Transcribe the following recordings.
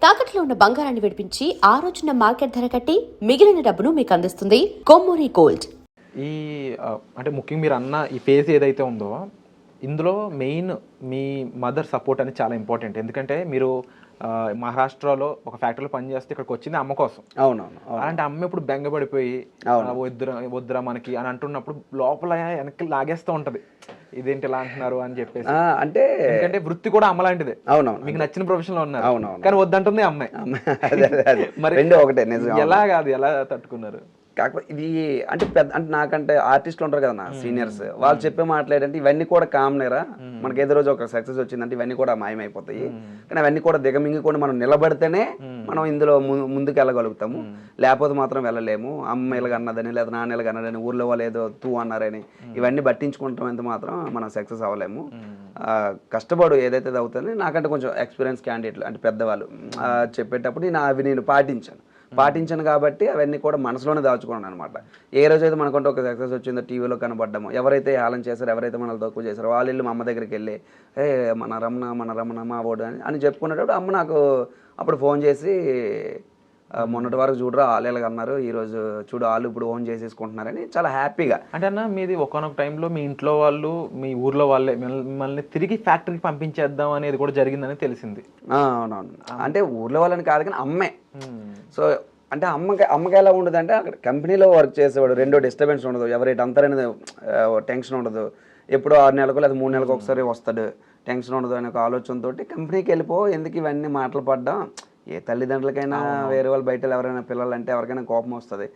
తాకట్లో ఉన్న బంగారాన్ని విడిపించి ఆ రోజున మార్కెట్ ధర కట్టి మిగిలిన డబ్బును మీకు అందిస్తుంది కొమ్మూరి గోల్డ్. ఈ అంటే ముఖ్యంగా మీరు అన్న ఈ ఫేజ్ ఏదైతే ఉందో ఇందులో మెయిన్ మీ మదర్ సపోర్ట్ అనేది చాలా ఇంపార్టెంట్. ఎందుకంటే మీరు మహారాష్ట్రలో ఒక ఫ్యాక్టరీలో పనిచేస్తే ఇక్కడికి వచ్చింది అమ్మ కోసం. అవునవును. అలాంటి అమ్మ ఇప్పుడు బెంగపడిపోయి వద్దురా మనకి అని అంటున్నప్పుడు లోపల వెనక్కి లాగేస్తూ ఉంటది, ఇదేంటి ఇలా అంటున్నారు అని చెప్పేసి. అంటే ఎందుకంటే వృత్తి కూడా అమ్మ లాంటిదే. అవునవును. మీకు నచ్చిన ప్రొఫెషన్ లో ఉన్నారు. అవునవును. కానీ వద్దంటుంది అమ్మాయి. మరి రెండు ఒకటే నిజం. ఎలా తట్టుకున్నారు? కాకపోతే ఇది అంటే పెద్ద అంటే నాకంటే ఆర్టిస్టులు ఉంటారు కదా నా సీనియర్స్, వాళ్ళు చెప్పే మాట్లాడంటే ఇవన్నీ కూడా కామనేరా, మనకి ఏదో రోజు ఒక సక్సెస్ వచ్చిందంటే ఇవన్నీ కూడా మాయమైపోతాయి. కానీ అవన్నీ కూడా దిగమింగికొని మనం నిలబడితేనే మనం ఇందులో ముందుకు వెళ్ళగలుగుతాము, లేకపోతే మాత్రం వెళ్ళలేము. అమ్మ ఇలాగ అన్నదని లేదా నాన్న ఇలాగ అన్నదని ఊర్లో వాళ్ళు ఏదో తూ అన్నారని ఇవన్నీ పట్టించుకుంటాం ఎంత మాత్రం మనం సక్సెస్ అవ్వలేము. కష్టపడు ఏదైతే అవుతుందని నాకంటే కొంచెం ఎక్స్పీరియన్స్ క్యాండిడేట్లు అంటే పెద్దవాళ్ళు చెప్పేటప్పుడు నేను పాటించాను కాబట్టి అవన్నీ కూడా మనసులోనే దాచుకున్నాను అనమాట. ఏ రోజైతే మనకంటే ఒక సక్సెస్ వచ్చిందో టీవీలో కనబడ్డాము, ఎవరైతే హేళన చేశారో ఎవరైతే మనల్ని తక్కువ చేశారో వాళ్ళు వెళ్ళి మా అమ్మ దగ్గరికి వెళ్ళి మన రమణ మా ఓడు అని చెప్పుకునేటప్పుడు అమ్మ నాకు అప్పుడు ఫోన్ చేసి మొన్నటి వరకు చూడరా వాళ్ళు అన్నారు, ఈరోజు చూడు వాళ్ళు ఇప్పుడు ఓన్ చేసేసుకుంటున్నారని చాలా హ్యాపీగా. అంటే అన్న మీది ఒకనొక టైంలో మీ ఇంట్లో వాళ్ళు మీ ఊర్లో వాళ్ళే మిమ్మల్ని తిరిగి ఫ్యాక్టరీకి పంపించేద్దాం అనేది కూడా జరిగిందని తెలిసింది. అవునవును. అంటే ఊర్లో వాళ్ళని కాదు కానీ అమ్మే. సో అంటే అమ్మకి ఎలా ఉండదు అంటే అక్కడ కంపెనీలో వర్క్ చేసేవాడు, రెండో డిస్టర్బెన్స్ ఉండదు, ఎవరైతే అంతరనేది టెన్షన్ ఉండదు, ఎప్పుడో 6 నెలలకు లేదా 3 నెలలకు ఒకసారి వస్తాడు, టెన్షన్ ఉండదు అనే ఒక ఆలోచనతో కంపెనీకి వెళ్ళిపో, ఎందుకు ఇవన్నీ మాటలు పడ్డాం. ఏ తల్లిదండ్రులకైనా వేరే వాళ్ళు బయట ఎవరైనా పిల్లలంటే ఎవరికైనా కోపం వస్తుంది,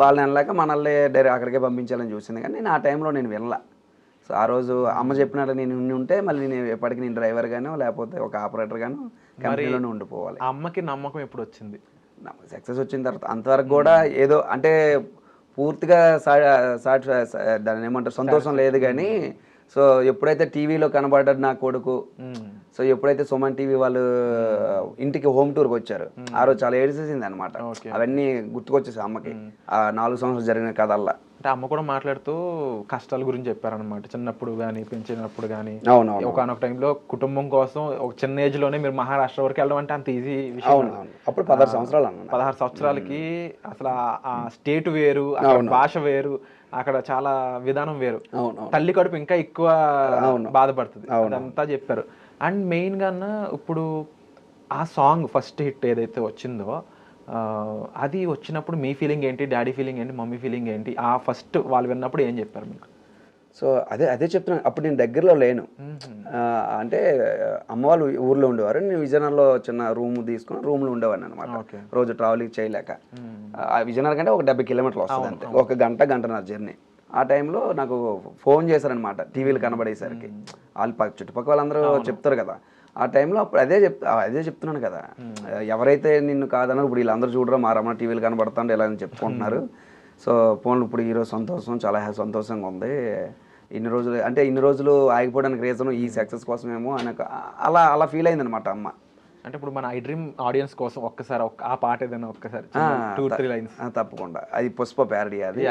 వాళ్ళని వెళ్ళాక మనల్ని అక్కడికే పంపించాలని చూసింది. కానీ నేను ఆ టైంలో నేను వినలా. సో ఆ రోజు అమ్మ చెప్పినట్టు నేను ఉంటే మళ్ళీ నేను ఎప్పటికీ నేను డ్రైవర్ గానో లేకపోతే ఒక ఆపరేటర్ గానో కంపెనీలోనే ఉండిపోవాలి. అమ్మకి నమ్మకం ఎప్పుడు వచ్చింది? సక్సెస్ వచ్చిన తర్వాత అంతవరకు కూడా ఏదో అంటే పూర్తిగా దాన్ని ఏమంటారు సంతోషం లేదు. కానీ సో ఎప్పుడైతే టీవీలో కనబడ్డాడు నా కొడుకు, సో ఎప్పుడైతే సుమన్ టీవీ వాళ్ళు ఇంటికి హోమ్ టూర్కి వచ్చారు, ఆ రోజు చాలా ఏడ్చేసింది అనమాట. అవన్నీ గుర్తుకొచ్చేసి అమ్మకి ఆ 4 సంవత్సరాలు జరిగిన కథల్లా. అంటే అమ్మ కూడా మాట్లాడుతూ కష్టాల గురించి చెప్పారనమాట, చిన్నప్పుడు కానీ పెంచినప్పుడు కానీ. ఒకనొక టైంలో కుటుంబం కోసం ఒక చిన్న ఏజ్ లోనే మీరు మహారాష్ట్ర వరకు వెళ్ళడం అంటే అంత ఈజీ విషయం. అప్పుడు 16 సంవత్సరాలు 16 సంవత్సరాలకి అసలు ఆ స్టేట్ వేరు, అక్కడ భాష వేరు, అక్కడ చాలా విధానం వేరు, తల్లి కడుపు ఇంకా ఎక్కువ బాధపడుతుంది, అదంతా చెప్పారు. అండ్ మెయిన్ గా ఇప్పుడు ఆ సాంగ్ ఫస్ట్ హిట్ ఏదైతే వచ్చిందో అది వచ్చినప్పుడు మీ ఫీలింగ్ ఏంటి, డాడీ ఫీలింగ్ ఏంటి, మమ్మీ ఫీలింగ్ ఏంటి? ఆ ఫస్ట్ వాళ్ళు విన్నప్పుడు ఏం చెప్పారు మీకు? సో అదే చెప్తున్నాను, అప్పుడు నేను దగ్గరలో లేను. అంటే అమ్మ వాళ్ళు ఊర్లో ఉండేవారు, నేను విజయనగరంలో చిన్న రూమ్ తీసుకుని రూమ్లో ఉండేవాడిని అనమాట. రోజు ట్రావెలింగ్ చేయలేక విజయనగరం కంటే ఒక 70 కిలోమీటర్లు వస్తుంది అంతే, ఒక గంటన్నర జర్నీ. ఆ టైంలో నాకు ఫోన్ చేశారనమాట టీవీలు కనబడేసరికి. వాళ్ళు చుట్టుపక్కల వాళ్ళందరూ చెప్తారు కదా, ఆ టైంలో అప్పుడు అదే చెప్తున్నాను కదా, ఎవరైతే నిన్ను కాదన్నారు ఇప్పుడు వీళ్ళందరూ చూడరా మా రమణ టీవీలు కనబడుతుంటే ఇలా అని చెప్పుకుంటున్నారు. సో ఫోన్లు ఇప్పుడు ఈరోజు సంతోషం, చాలా సంతోషంగా ఉంది. ఇన్ని రోజులు ఆగిపోవడానికి రీజన్ ఈ సక్సెస్ కోసమేమో అని అలా ఫీల్ అయింది అనమాట అమ్మ. అంటే ఇప్పుడు మన ఐ డ్రీమ్ ఆడియన్స్ కోసం ఒక్కసారి ఆ పాట ఏదైనా ఒక్కసారి 2-3 లైన్స్. తప్పకుండా, అది పుష్ప ప్యారడీ. అది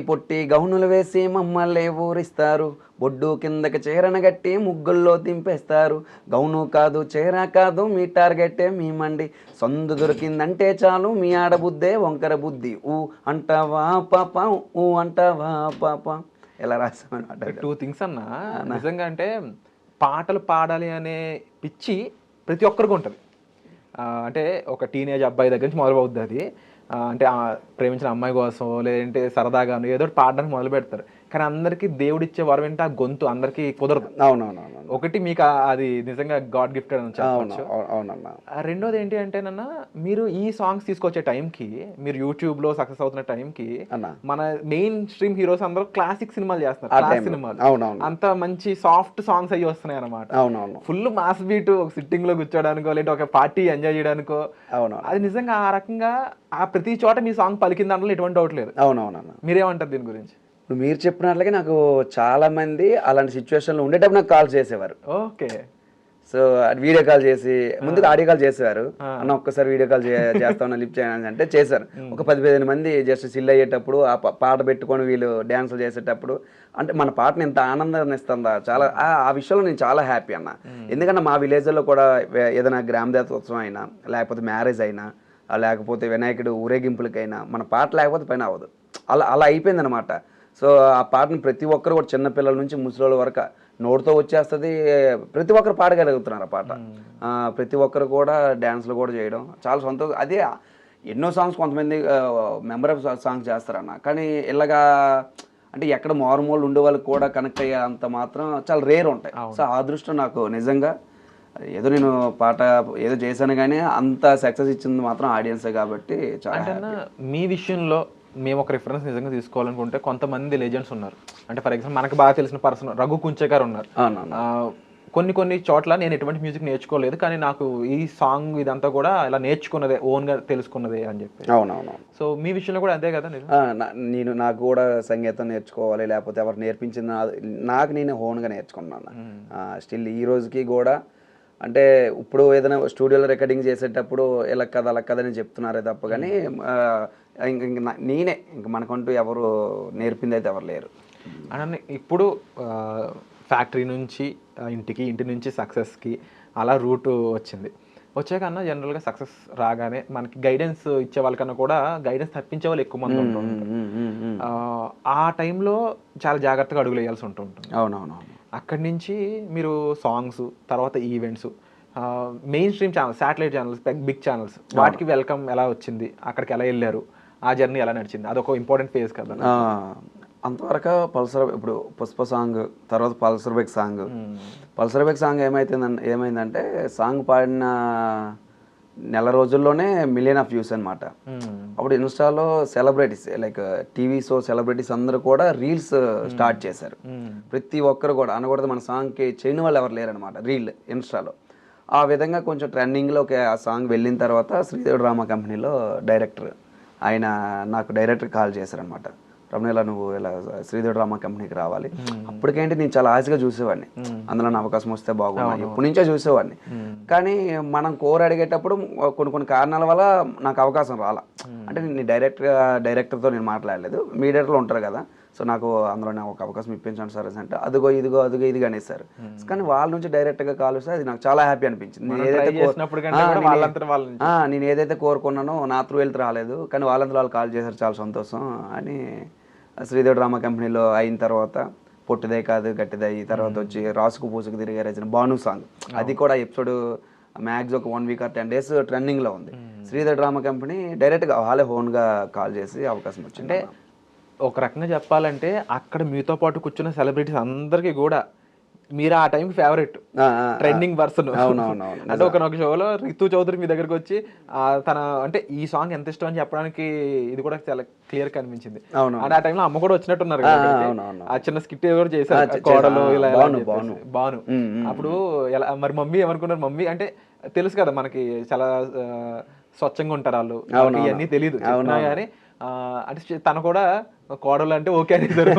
పొట్టి గౌనులు వేసి మమ్మల్ని ఊరిస్తారు, బొడ్డు కిందకి చీరన గట్టి ముగ్గుల్లో దింపేస్తారు, గౌను కాదు చీర కాదు మీ టార్గెట్టే మీ మండి, సందు దొరికిందంటే చాలు మీ ఆడబుద్దే వంకర బుద్ధి, ఊ అంటావా పాప ఊ అంటావా పాప. ఎలా రాసామన్నమాట 2 థింగ్స్ అన్నా. నిజంగా అంటే పాటలు పాడాలి అనే పిచ్చి ప్రతి ఒక్కరికి ఉంటుంది. అంటే ఒక టీనేజ్ అబ్బాయి దగ్గర నుంచి మొదలవుద్ది అది. అంటే ప్రేమించిన అమ్మాయి కోసం లేదంటే సరదాగాను ఏదో పాడడానికి మొదలు పెడతారు. కానీ అందరికీ దేవుడిచ్చే వరం ఏంటి, ఆ గొంతు అందరికీ కుదరదు. అవునవును. ఒకటి మీకు అది నిజంగా గాడ్ గిఫ్టెడ్ అని చెప్పవచ్చు. రెండోది ఏంటి అంటే మీరు ఈ సాంగ్స్ తీసుకొచ్చే టైంకి, మీరు యూట్యూబ్ లో సక్సెస్ అవుతున్న టైంకి మన మెయిన్ స్ట్రీమ్ హీరోస్ అందరూ క్లాసిక్ సినిమాలు చేస్తున్నారు. క్లాస్ సినిమాలు అంత మంచి సాఫ్ట్ సాంగ్స్ అయ్యి వస్తున్నాయి అనమాట. ఫుల్ మాస్ బీట్ ఒక సిట్టింగ్ లో కూర్చోడానికో లేదా ఒక పార్టీ ఎంజాయ్ చేయడానికో. అది నిజంగా ఆ రకంగా ఆ ప్రతి చోట మీ సాంగ్ పలికిన దాంట్లో ఎటువంటి డౌట్ లేదు. అవునవునన్నా. మీరేమంటారు దీని గురించి? మీరు చెప్పినట్లుగా నాకు చాలా మంది అలాంటి సిచ్యువేషన్లో ఉండేటప్పుడు నాకు కాల్ చేసేవారు. ఓకే. సో వీడియో కాల్ చేసి ముందుగా ఆడియో కాల్ చేసేవారు, అన్న ఒక్కసారి వీడియో కాల్ చేస్తామన్నా లిఫ్ట్ చేయని అంటే చేశారు. ఒక 10-15 మంది జస్ట్ చిల్ అయ్యేటప్పుడు ఆ పాట పెట్టుకొని వీళ్ళు డ్యాన్సులు చేసేటప్పుడు అంటే మన పాటను ఎంత ఆనందాన్ని ఇస్తుందా చాలా ఆ విషయంలో నేను చాలా హ్యాపీ అన్న. ఎందుకంటే మా విలేజ్లో కూడా ఏదైనా గ్రామదేవత ఉత్సవం అయినా లేకపోతే మ్యారేజ్ అయినా లేకపోతే వినాయకుడు ఊరేగింపులకైనా మన పాట లేకపోతే పని అవ్వదు. అలా అయిపోయింది అనమాట. సో ఆ పాటను ప్రతి ఒక్కరు కూడా చిన్నపిల్లల నుంచి ముసలోళ్ళ వరకు నోటితో వచ్చేస్తుంది, ప్రతి ఒక్కరు పాడగలుగుతున్నారు ఆ పాట. ప్రతి ఒక్కరు కూడా డ్యాన్స్లు కూడా చేయడం చాలా సంతోషం. అదే ఎన్నో సాంగ్స్ కొంతమంది మెంబర్ ఆఫ్ సాంగ్స్ చేస్తారన్న, కానీ ఇలాగా అంటే ఎక్కడ మారుమూలు ఉండే వాళ్ళకి కూడా కనెక్ట్ అయ్యే అంత మాత్రం చాలా రేర్ ఉంటాయి. సో ఆ దృష్టి నాకు నిజంగా ఏదో నేను పాట ఏదో చేశాను కానీ అంత సక్సెస్ ఇచ్చింది మాత్రం ఆడియన్సే కాబట్టి చాలా. మీ విషయంలో మేము ఒక రిఫరెన్స్ నిజంగా తీసుకోవాలనుకుంటే కొంతమంది లెజెండ్స్ ఉన్నారు. అంటే ఫర్ ఎగ్జాంపుల్ మనకు బాగా తెలిసిన పర్సన్ రఘు కుంచే గారు ఉన్నారు. కొన్ని చోట్ల నేను ఎటువంటి మ్యూజిక్ నేర్చుకోలేదు, కానీ నాకు ఈ సాంగ్ ఇదంతా కూడా ఇలా నేర్చుకున్నదే, ఓన్గా తెలుసుకున్నదే అని చెప్పి. అవునవును. సో మీ విషయంలో కూడా అంతే కదా? నాకు కూడా సంగీతం నేర్చుకోవాలి లేకపోతే ఎవరు నేర్పించింది నాకు నేను ఓన్గా నేర్చుకున్నాను. స్టిల్ ఈ రోజుకి కూడా అంటే ఇప్పుడు ఏదైనా స్టూడియోలో రికార్డింగ్ చేసేటప్పుడు ఇలా కదా అలా కదా అని చెప్తున్నారే తప్ప కానీ నేనే ఇంక మనకంటూ ఎవరు నేర్పింది అయితే ఎవరు లేరు. అని ఇప్పుడు ఫ్యాక్టరీ నుంచి ఇంటికి, ఇంటి నుంచి సక్సెస్కి అలా రూట్ వచ్చాక అన్న జనరల్గా సక్సెస్ రాగానే మనకి గైడెన్స్ ఇచ్చే వాళ్ళకన్నా కూడా గైడెన్స్ తప్పించే వాళ్ళు ఎక్కువ మంది ఉంటుంటారు. ఆ టైంలో చాలా జాగ్రత్తగా అడుగులు వేయాల్సి ఉంటుంది. అవునవును. అక్కడి నుంచి మీరు సాంగ్స్, తర్వాత events, mainstream channels, satellite channels, big channels, వాటికి వెల్కమ్ ఎలా వచ్చింది, అక్కడికి ఎలా వెళ్ళారు, ఆ జర్నీ ఎలా నడిచింది, అదొక ఇంపార్టెంట్ ఫేజ్ కదా. అంతవరకు పల్సర్ ఇప్పుడు పుష్ప సాంగ్, తర్వాత Pulsar bike song. Pulsar bike song ఏమైందంటే సాంగ్ పాడిన నెల రోజుల్లోనే 1 million వ్యూస్ అనమాట. అప్పుడు ఇన్స్టాలో celebrities like TV show celebrities అందరూ కూడా రీల్స్ స్టార్ట్ చేశారు. ప్రతి ఒక్కరు కూడా అనకూడదు మన సాంగ్కి చేయని వాళ్ళు ఎవరు లేరనమాట రీల్ ఇన్స్టాలో. ఆ విధంగా కొంచెం ట్రెండింగ్లోకి ఆ సాంగ్ వెళ్ళిన తర్వాత శ్రీదేవి డ్రామా కంపెనీలో డైరెక్టర్ ఆయన నాకు డైరెక్టర్ కాల్ చేశారనమాట. రమణ ఇలా నువ్వు ఇలా శ్రీదేవి డ్రామా కంపెనీకి రావాలి. అప్పటికేంటి నేను చాలా ఆశగా చూసేవాడిని, అందులో అవకాశం వస్తే బాగుంది ఎప్పటి నుంచో చూసేవాడిని. కానీ మనం కోర్ అడిగేటప్పుడు కొన్ని కారణాల వల్ల నాకు అవకాశం రాలా. అంటే నేను డైరెక్టర్తో నేను మాట్లాడలేదు, మీడియేటర్లో ఉంటారు కదా. సో నాకు అందులో ఒక అవకాశం ఇప్పించండి సార్ అంటే అదిగో ఇదిగా అనేసారు. కానీ వాళ్ళ నుంచి డైరెక్ట్గా కాల్ వస్తే అది నాకు చాలా హ్యాపీ అనిపించింది. నేను ఏదైతే కోరుకున్నానో నా త్రూ వెళ్తే రాలేదు, కానీ వాళ్ళంతా వాళ్ళు కాల్ చేశారు, చాలా సంతోషం అని. శ్రీదేవి డ్రామా కంపెనీలో అయిన తర్వాత పొట్టిదే కాదు గట్టిదై, తర్వాత వచ్చి రాసుకు పూసుకు తిరిగే రచన బాను సాంగ్, అది కూడా ఎపిసోడ్ మ్యాక్స్ ఒక 1 week or 10 days ట్రెండింగ్లో ఉంది. శ్రీదేవి డ్రామా కంపెనీ డైరెక్ట్గా వాళ్ళే ఓన్గా కాల్ చేసి అవకాశం వచ్చింది. ఒక రకంగా చెప్పాలంటే అక్కడ మీతో పాటు కూర్చున్న సెలబ్రిటీస్ అందరికీ కూడా మీరు ఆ టైంకి ఫేవరెట్, ట్రెండింగ్ పర్సన్. అంటే ఒక షోలో రితు చౌదరి మీ దగ్గరకు వచ్చి తన అంటే ఈ సాంగ్ ఎంత ఇష్టం అని చెప్పడానికి ఇది కూడా చాలా క్లియర్ కనిపించింది. అంటే ఆ టైంలో అమ్మ కూడా వచ్చినట్టున్నారు, ఆ చిన్న స్కిట్ కూడా చేశారు, కోడలు ఇలా బాను. అప్పుడు ఎలా మరి మమ్మీ ఏమనుకున్నారు? మమ్మీ అంటే తెలుసు కదా మనకి చాలా స్వచ్ఛంగా ఉంటారు వాళ్ళు, ఇవన్నీ తెలియదు కానీ అంటే తను కూడా కోడలు అంటే ఓకే అనేసారు.